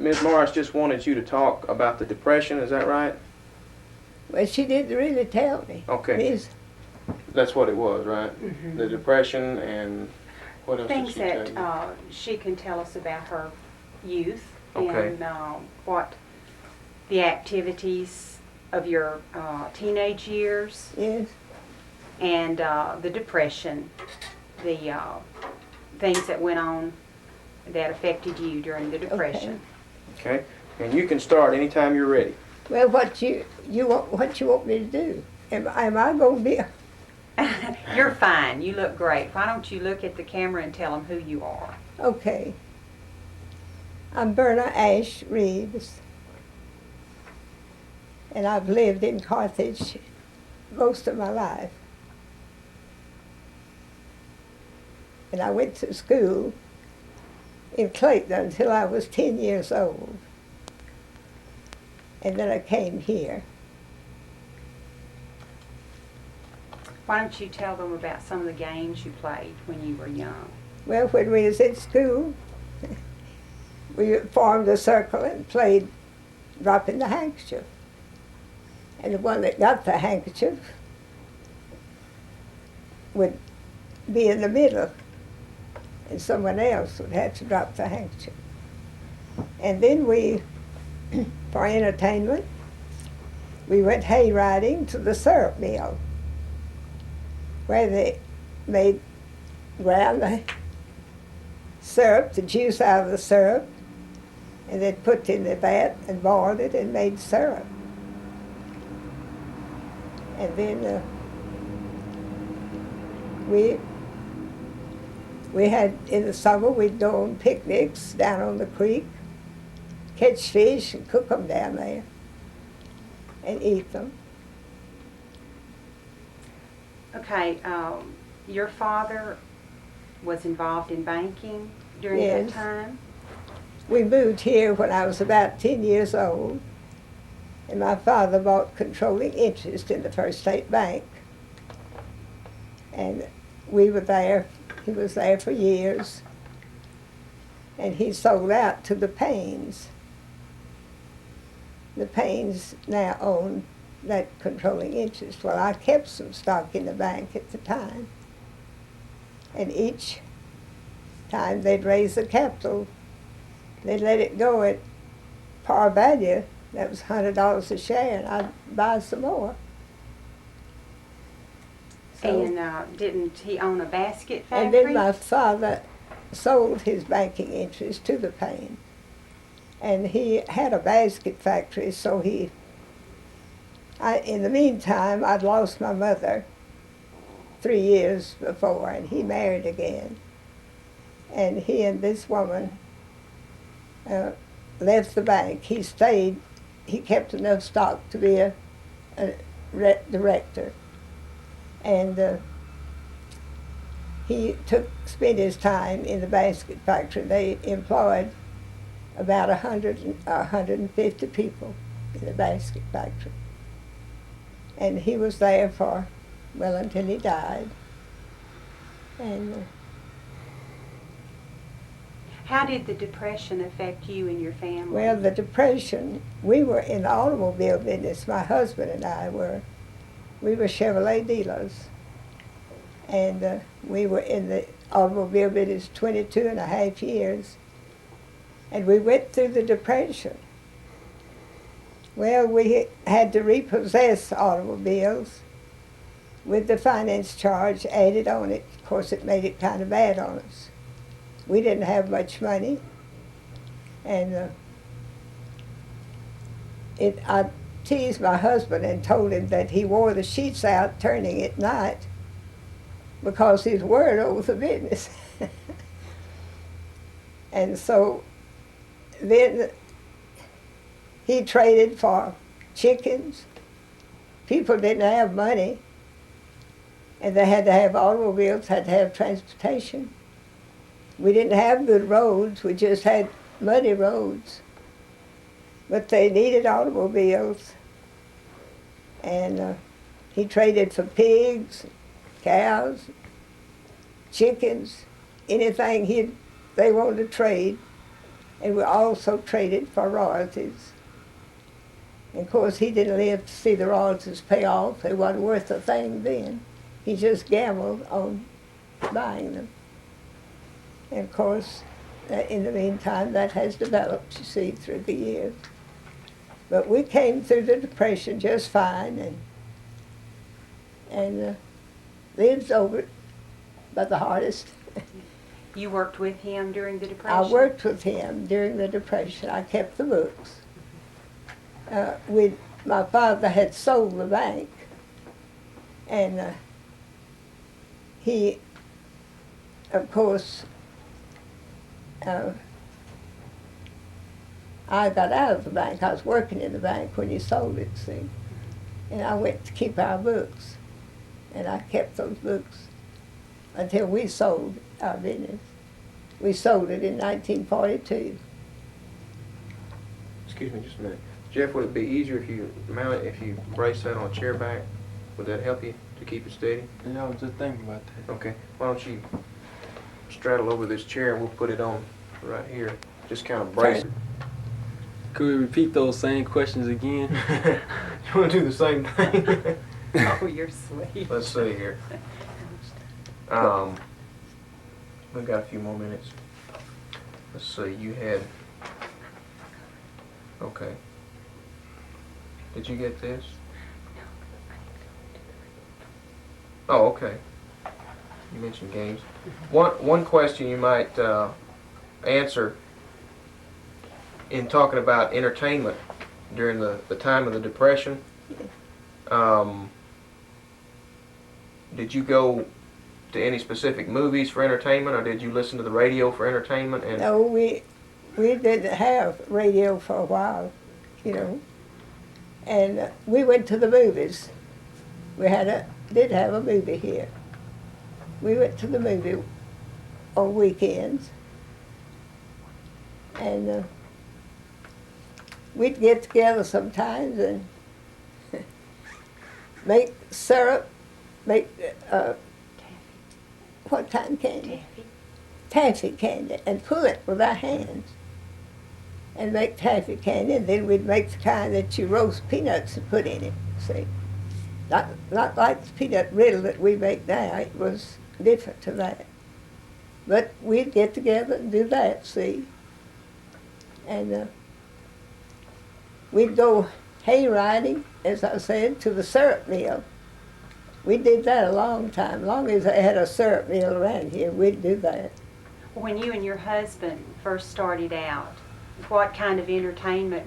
Ms. Morris just wanted you to talk about the Depression, is that right? Well, she didn't really tell me. Okay. Miss, That's what it was, right? Mm-hmm. The Depression, and what else did Things she tell that you? she can tell us about her youth Okay. and what the activities of your teenage years yes. and the Depression, the things that went on that affected you during the Depression. Okay. And you can start anytime you're ready. Well, what you want me to do? Am I going to be? You're fine. You look great. Why don't you look at the camera and tell them who you are? Okay. I'm Berna Ash Reeves, and I've lived in Carthage most of my life. And I went to school in Clayton until I was 10 years old. And then I came here. Why don't you tell them about some of the games you played when you were young? Well, when we was at school, we formed a circle and played dropping the handkerchief. And the one that got the handkerchief would be in the middle, and someone else would have to drop the handkerchief. And then we, for entertainment, we went hay riding to the syrup mill, where they ground the syrup, the juice out of the syrup, and they'd put it in the vat and boiled it and made syrup. And then we had, in the summer, we'd go on picnics down on the creek, catch fish and cook them down there and eat them. Okay, your father was involved in banking during Yes. that time? We moved here when I was about 10 years old, and my father bought controlling interest in the First State Bank. And we were there, he was there for years, and he sold out to the Paynes. The Paynes now own that controlling interest. Well, I kept some stock in the bank at the time, and each time they'd raise the capital, they'd let it go at par value. That was $100 a share, and I'd buy some more. So, And didn't he own a basket factory? and then my father sold his banking interest to the Payne. And he had a basket factory, so in the meantime, I'd lost my mother 3 years before, and he married again. And he and this woman left the bank. He stayed, he kept enough stock to be a director. And he spent his time in the basket factory. They employed about 150 people in the basket factory. And he was there for, well, until he died. And How did the Depression affect you and your family? well, the Depression, we were in the automobile business. My husband and I were. We were Chevrolet dealers. And we were in the automobile business 22 and a half years. And we went through the Depression. Well, we had to repossess automobiles with the finance charge added on it. Of course, it made it kind of bad on us. We didn't have much money, and I teased my husband and told him that he wore the sheets out turning at night because he's worried over the business. And so then he traded for chickens. People didn't have money, and they had to have automobiles, had to have transportation. We didn't have good roads, we just had muddy roads. But they needed automobiles, and he traded for pigs, cows, chickens, anything they wanted to trade. And we also traded for royalties. And of course, he didn't live to see the royalties pay off. They wasn't worth a thing then. He just gambled on buying them. And of course, in the meantime, that has developed, you see, through the years. But we came through the Depression just fine and lived over it, but the hardest. You worked with him during the I Depression? worked with him during the Depression. I kept the books. My father had sold the bank, and he, of course, I got out of the bank. I was working in the bank when he sold it, see. And I went to keep our books, and I kept those books until we sold our business. We sold it in 1942. Excuse me just a minute. Jeff, would it be easier if you mount it, if you brace that on a chair back? Would that help you to keep it steady? Yeah, I was just thinking about that. Okay. Why don't you straddle over this chair and we'll put it on right here. Just kind of brace it. Could we repeat those same questions again? You want to do the same thing? Oh, you're sweet. Let's see here. We've got a few more minutes. Let's see, you had... Okay. Did you get this? Oh, okay. You mentioned games. One question you might answer in talking about entertainment during the time of the Depression. Did you go to any specific movies for entertainment, or did you listen to the radio for entertainment? And No, we didn't have radio for a while, you know. And we went to the movies. We did have a movie here. We went to the movie on weekends. And we'd get together sometimes and make syrup, make, what kind of candy? Taffy candy, and pull it with our hands and make taffy candy, and then we'd make the kind that you roast peanuts and put in it, see. Not like the peanut riddle that we make now. It was different to that. But we'd get together and do that, see. And we'd go hay riding, as I said, to the syrup mill. We did that a long time. Long as they had a syrup mill around here, we'd do that. When you and your husband first started out, what kind of entertainment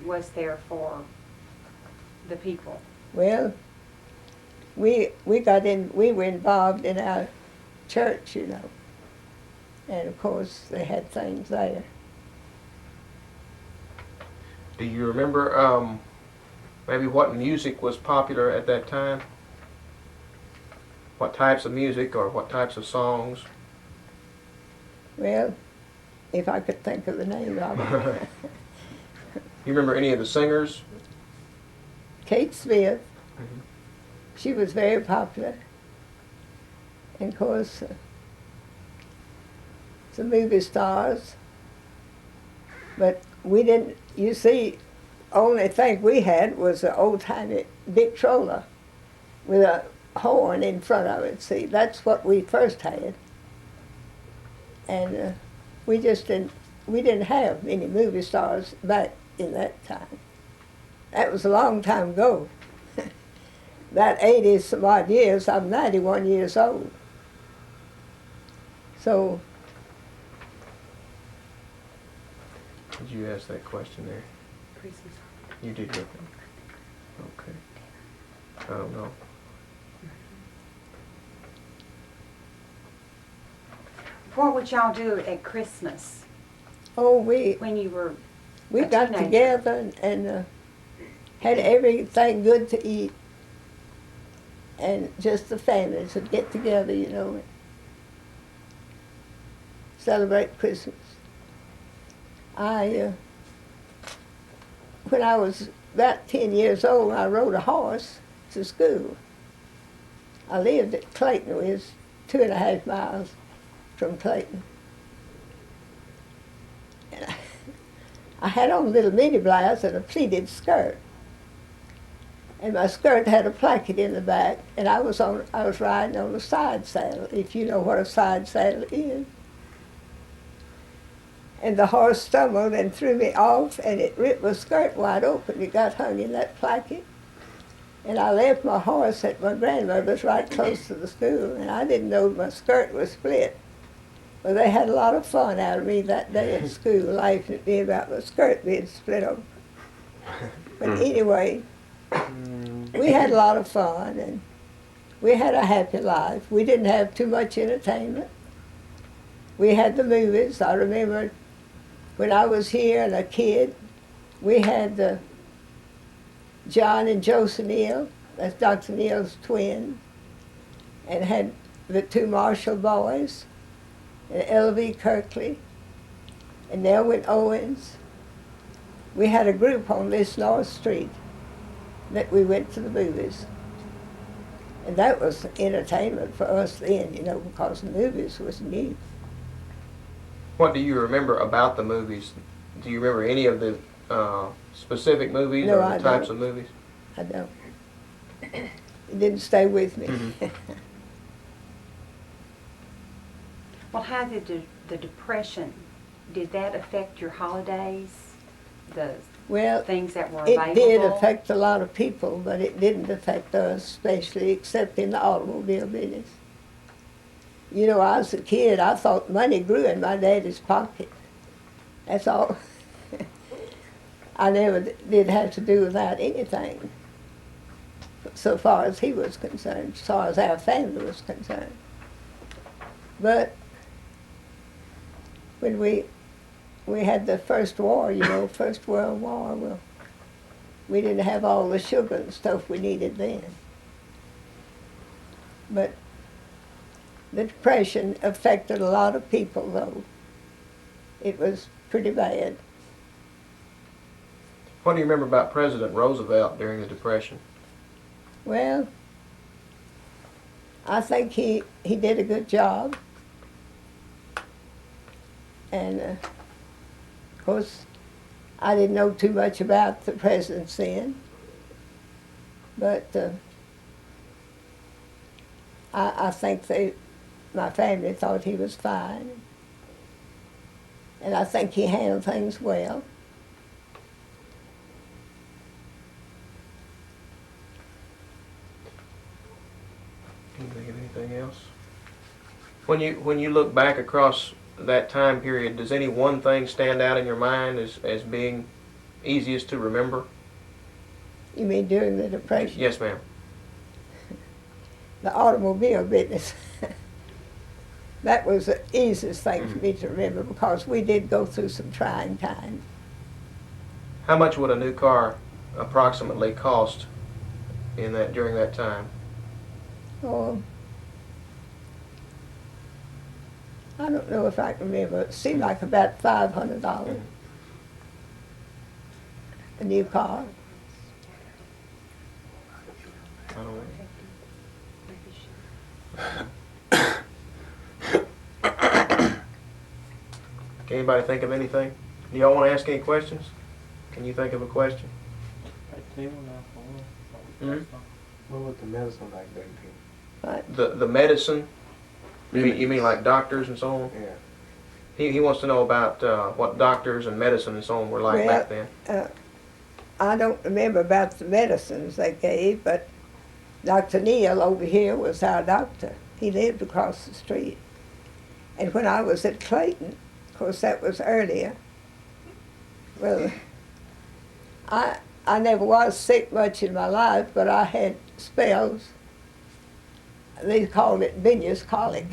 was there for the people? Well, we were involved in our church, you know. And of course, they had things there. do you remember maybe what music was popular at that time? What types of music or what types of songs? Well, if I could think of the name of it. You remember any of the singers? Kate Smith. Mhm. She was very popular. And of course, the movie stars. But we didn't, you see, only thing we had was an old-timey Victrola with a horn in front of it. See, that's what we first had. And we didn't have many movie stars back in that time. That was a long time ago. About 80 some odd years. I'm 91 years old. So. Did you ask that question there? Christmas. You did get them. Okay. I don't know. What would y'all do at Christmas Oh, we when you were a got teenager? together and had everything good to eat. And just the families would get together, you know, and celebrate Christmas. When I was about 10 years old, I rode a horse to school. I lived at Clayton. It was 2.5 miles from Clayton. And I had on a little mini blouse and a pleated skirt. And my skirt had a placket in the back, and I was riding on a side saddle, if you know what a side saddle is. And the horse stumbled and threw me off, and it ripped my skirt wide open. It got hung in that placket. And I left my horse at my grandmother's right close to the school, and I didn't know my skirt was split. Well, they had a lot of fun out of me that day at school, laughing at me about my skirt being split open. But anyway, we had a lot of fun, and we had a happy life. We didn't have too much entertainment. We had the movies. I remember when I was here and a kid, we had the John and Joseph Neal, that's Dr. Neal's twin, and had the two Marshall boys, and L.V. Kirkley, and Nelwyn Owens. We had a group on this North Street that we went to the movies. And that was entertainment for us then, you know, because the movies was new. What do you remember about the movies? Do you remember any of the specific movies No, or I the types don't. of movies? I don't. It didn't stay with me. Well, how did the Depression, did that affect your holidays? The Well, things that were it available? did affect a lot of people, but it didn't affect us, especially except in the automobile business. You know, I was a kid, I thought money grew in my daddy's pocket. That's all. I never did have to do without anything, so far as he was concerned, as far as our family was concerned. But when we had the first war, you know, First World War, well, we didn't have all the sugar and stuff we needed then. But the Depression affected a lot of people, though. It was pretty bad. What do you remember about President Roosevelt during the Depression? Well, I think he did a good job. And, of course, I didn't know too much about the presidents then. But I think my family thought he was fine. And I think he handled things well. Can you think of anything else? When you look back across that time period, does any one thing stand out in your mind as being easiest to remember? You mean during the Depression? Yes, ma'am. The automobile business. That was the easiest thing for me to remember because we did go through some trying times. How much would a new car approximately cost during that time? Oh, I don't know if I can remember. It seemed like about $500. A new car. I don't know. Can anybody think of anything? Do y'all want to ask any questions? Can you think of a question? What was the medicine like back then? The medicine? You mean like doctors and so on? Yeah. He wants to know about what doctors and medicine and so on were like back then. I don't remember about the medicines they gave, but Dr. Neal over here was our doctor. He lived across the street. And when I was at Clayton, of course that was earlier, well, I never was sick much in my life, but I had spells. They called it Benya's colic.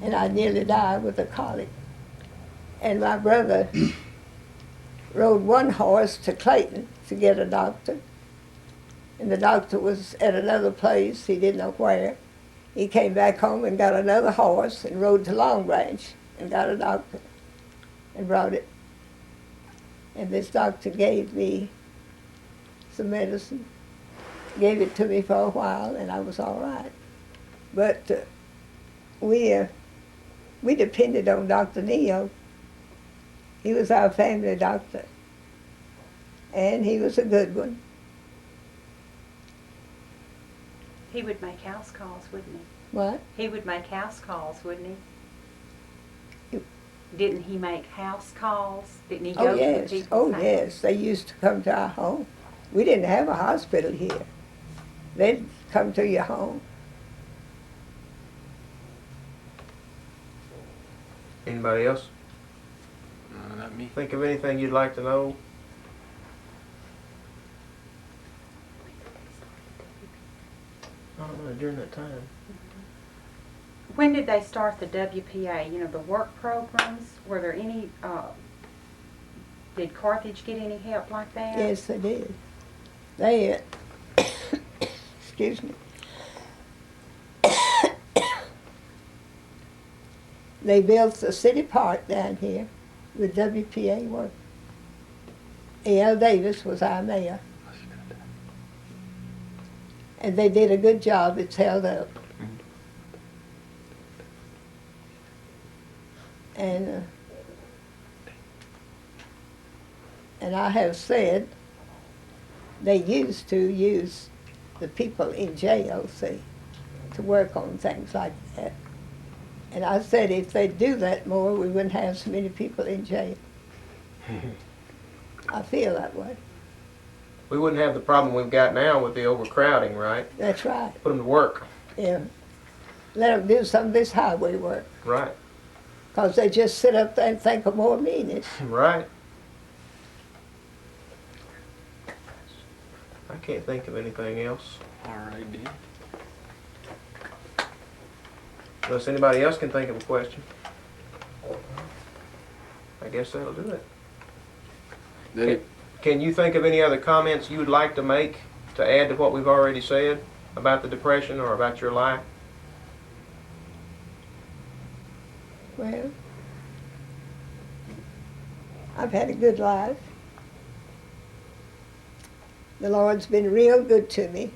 And I nearly died with a colic. And my brother rode one horse to Clayton to get a doctor. And the doctor was at another place, he didn't know where. He came back home and got another horse and rode to Long Branch and got a doctor and brought it. And this doctor gave me some medicine, gave it to me for a while, and I was all right. But we depended on Dr. Neal. He was our family doctor. And he was a good one. He would make house calls, wouldn't he? What? He would make house calls, wouldn't he? You- Didn't he make house calls? Didn't he Oh, go to the yes. people's Oh, house? yes. They used to come to our home. We didn't have a hospital here. They'd come to your home. Anybody else No, not me. think of anything you'd like to know? I don't know, during that time. When did they start the WPA? You know, the work programs? Were there any, did Carthage get any help like that? Yes, they did. They, excuse me. They built the city park down here with WPA work. E.L. Davis was our mayor. And they did a good job. It's held up. And I have said they used to use the people in jail, see, to work on things like that. And I said if they'd do that more, we wouldn't have so many people in jail. I feel that way. We wouldn't have the problem we've got now with the overcrowding, right? That's right. Put them to work. Yeah. Let them do some of this highway work. Right. Because they just sit up there and think of more meanness. Right. I can't think of anything else. All right then. Unless anybody else can think of a question. I guess that'll do it. Then it, Can you think of any other comments you would like to make to add to what we've already said about the Depression or about your life? Well, I've had a good life. The Lord's been real good to me.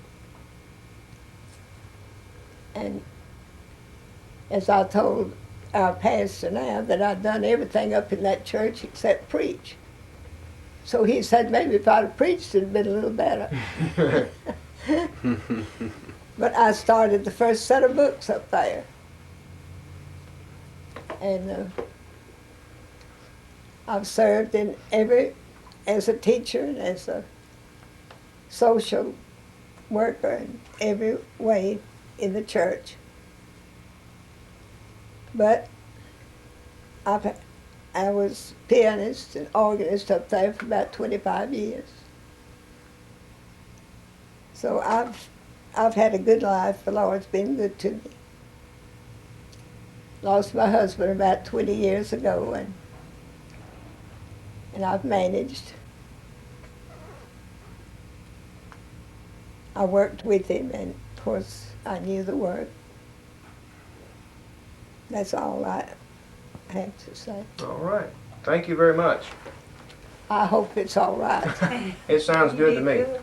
And as I told our pastor now, that I'd done everything up in that church except preach. So he said maybe if I'd have preached it'd have been a little better. But I started the first set of books up there. And I've served in as a teacher and as a social worker in every way in the church. But I was pianist and organist up there for about 25 years. So I've had a good life. The Lord's been good to me. Lost my husband about 20 years ago, and I've managed. I worked with him, and of course I knew the work. That's all I have to say. All right. Thank you very much. I hope it's all right. It sounds good to me. Good.